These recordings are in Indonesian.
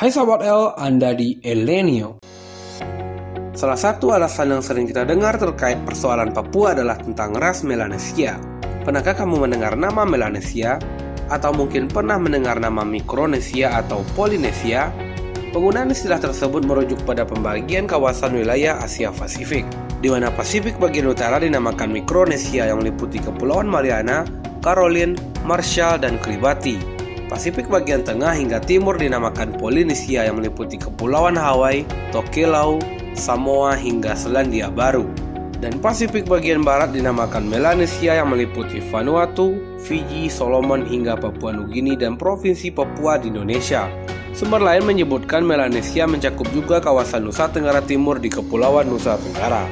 Hai Sobat L, Anda di Elenio. Salah satu alasan yang sering kita dengar terkait persoalan Papua adalah tentang ras Melanesia. Pernahkah kamu mendengar nama Melanesia? Atau mungkin pernah mendengar nama Mikronesia atau Polinesia? Penggunaan istilah tersebut merujuk pada pembagian kawasan wilayah Asia Pasifik, di mana Pasifik bagian utara dinamakan Mikronesia yang meliputi Kepulauan Mariana, Caroline, Marshall, dan Kiribati. Pasifik bagian tengah hingga timur dinamakan Polinesia yang meliputi Kepulauan Hawaii, Tokelau, Samoa, hingga Selandia Baru. Dan Pasifik bagian barat dinamakan Melanesia yang meliputi Vanuatu, Fiji, Solomon, hingga Papua Nugini dan Provinsi Papua di Indonesia. Sumber lain menyebutkan Melanesia mencakup juga kawasan Nusa Tenggara Timur di Kepulauan Nusa Tenggara.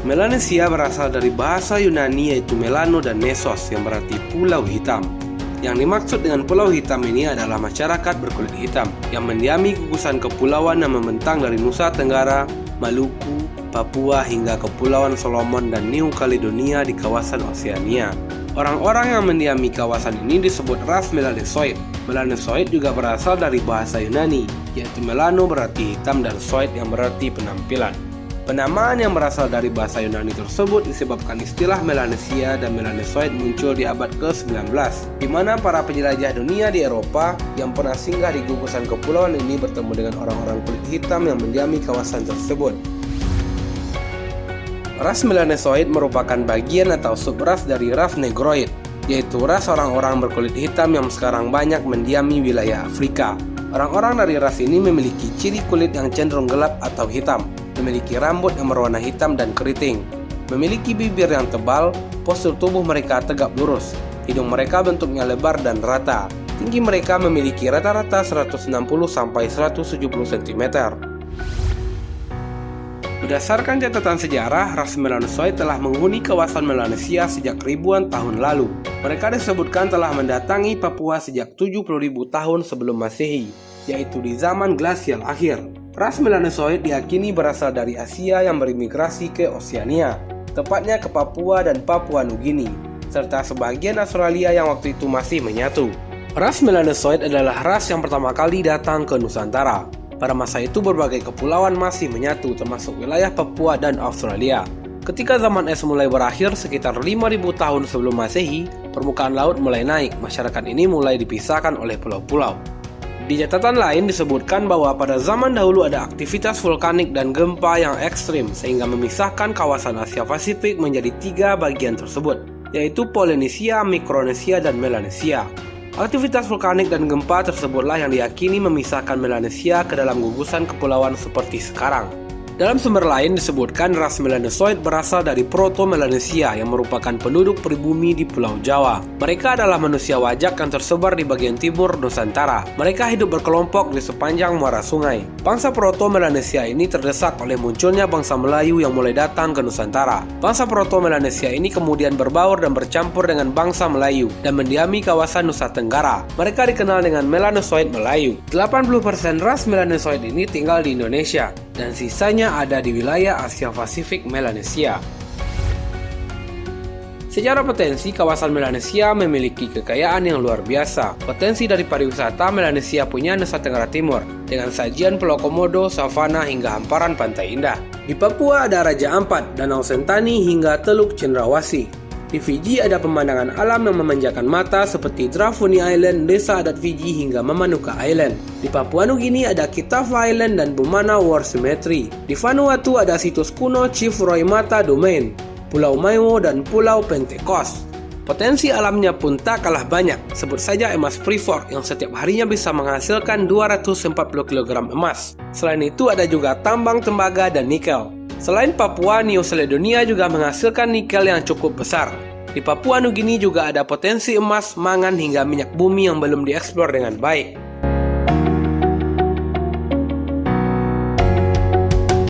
Melanesia berasal dari bahasa Yunani yaitu Melano dan Nesos yang berarti Pulau Hitam. Yang dimaksud dengan Pulau Hitam ini adalah masyarakat berkulit hitam yang mendiami gugusan kepulauan yang membentang dari Nusa Tenggara, Maluku, Papua hingga Kepulauan Solomon dan New Caledonia di kawasan Oseania. Orang-orang yang mendiami kawasan ini disebut ras Melanesoid. Melanesoid juga berasal dari bahasa Yunani, yaitu Melano berarti hitam dan soid yang berarti penampilan. Penamaan yang berasal dari bahasa Yunani tersebut disebabkan istilah Melanesia dan Melanesoid muncul di abad ke-19, di mana para penjelajah dunia di Eropa yang pernah singgah di gugusan kepulauan ini bertemu dengan orang-orang kulit hitam yang mendiami kawasan tersebut. Ras Melanesoid merupakan bagian atau subras dari ras Negroid, yaitu ras orang-orang berkulit hitam yang sekarang banyak mendiami wilayah Afrika. Orang-orang dari ras ini memiliki ciri kulit yang cenderung gelap atau hitam, memiliki rambut yang berwarna hitam dan keriting, memiliki bibir yang tebal, postur tubuh mereka tegap lurus, hidung mereka bentuknya lebar dan rata, tinggi mereka memiliki rata-rata 160-170 cm. Berdasarkan catatan sejarah, ras Melanesoid telah menghuni kawasan Melanesia sejak ribuan tahun lalu. Mereka disebutkan telah mendatangi Papua sejak 70.000 tahun sebelum Masehi, yaitu di zaman glasial akhir. Ras Melanesoid diyakini berasal dari Asia yang berimigrasi ke Oseania, tepatnya ke Papua dan Papua Nugini, serta sebagian Australia yang waktu itu masih menyatu. Ras Melanesoid adalah ras yang pertama kali datang ke Nusantara. Pada masa itu berbagai kepulauan masih menyatu termasuk wilayah Papua dan Australia. Ketika zaman es mulai berakhir sekitar 5.000 tahun sebelum Masehi, permukaan laut mulai naik, masyarakat ini mulai dipisahkan oleh pulau-pulau. Di catatan lain disebutkan bahwa pada zaman dahulu ada aktivitas vulkanik dan gempa yang ekstrim sehingga memisahkan kawasan Asia Pasifik menjadi 3 bagian tersebut, yaitu Polinesia, Mikronesia, dan Melanesia. Aktivitas vulkanik dan gempa tersebutlah yang diyakini memisahkan Melanesia ke dalam gugusan kepulauan seperti sekarang. Dalam sumber lain disebutkan ras Melanesoid berasal dari Proto-Melanesia yang merupakan penduduk pribumi di Pulau Jawa. Mereka adalah manusia wajak yang tersebar di bagian timur Nusantara. Mereka hidup berkelompok di sepanjang muara sungai. Bangsa Proto-Melanesia ini terdesak oleh munculnya bangsa Melayu yang mulai datang ke Nusantara. Bangsa Proto-Melanesia ini kemudian berbaur dan bercampur dengan bangsa Melayu dan mendiami kawasan Nusa Tenggara. Mereka dikenal dengan Melanesoid Melayu. 80% ras Melanesoid ini tinggal di Indonesia, dan sisanya ada di wilayah Asia Pasifik Melanesia. Secara potensi, kawasan Melanesia memiliki kekayaan yang luar biasa. Potensi dari pariwisata, Melanesia punya Nusa Tenggara Timur, dengan sajian Pulau Komodo, savana, hingga hamparan pantai indah. Di Papua ada Raja Ampat, Danau Sentani, hingga Teluk Cendrawasih. Di Fiji ada pemandangan alam yang memanjakan mata seperti Drafuni Island, desa adat Fiji, hingga Mamanuca Island. Di Papua Nugini ada Kitafa Island dan Bumana War Cemetery. Di Vanuatu ada situs kuno Chief Roy Mata Domain, Pulau Maiwo, dan Pulau Pentecost. Potensi alamnya pun tak kalah banyak. Sebut saja emas Freeport yang setiap harinya bisa menghasilkan 240 kg emas. Selain itu ada juga tambang tembaga dan nikel. Selain Papua, New Caledonia juga menghasilkan nikel yang cukup besar. Di Papua Nugini juga ada potensi emas, mangan, hingga minyak bumi yang belum dieksplor dengan baik.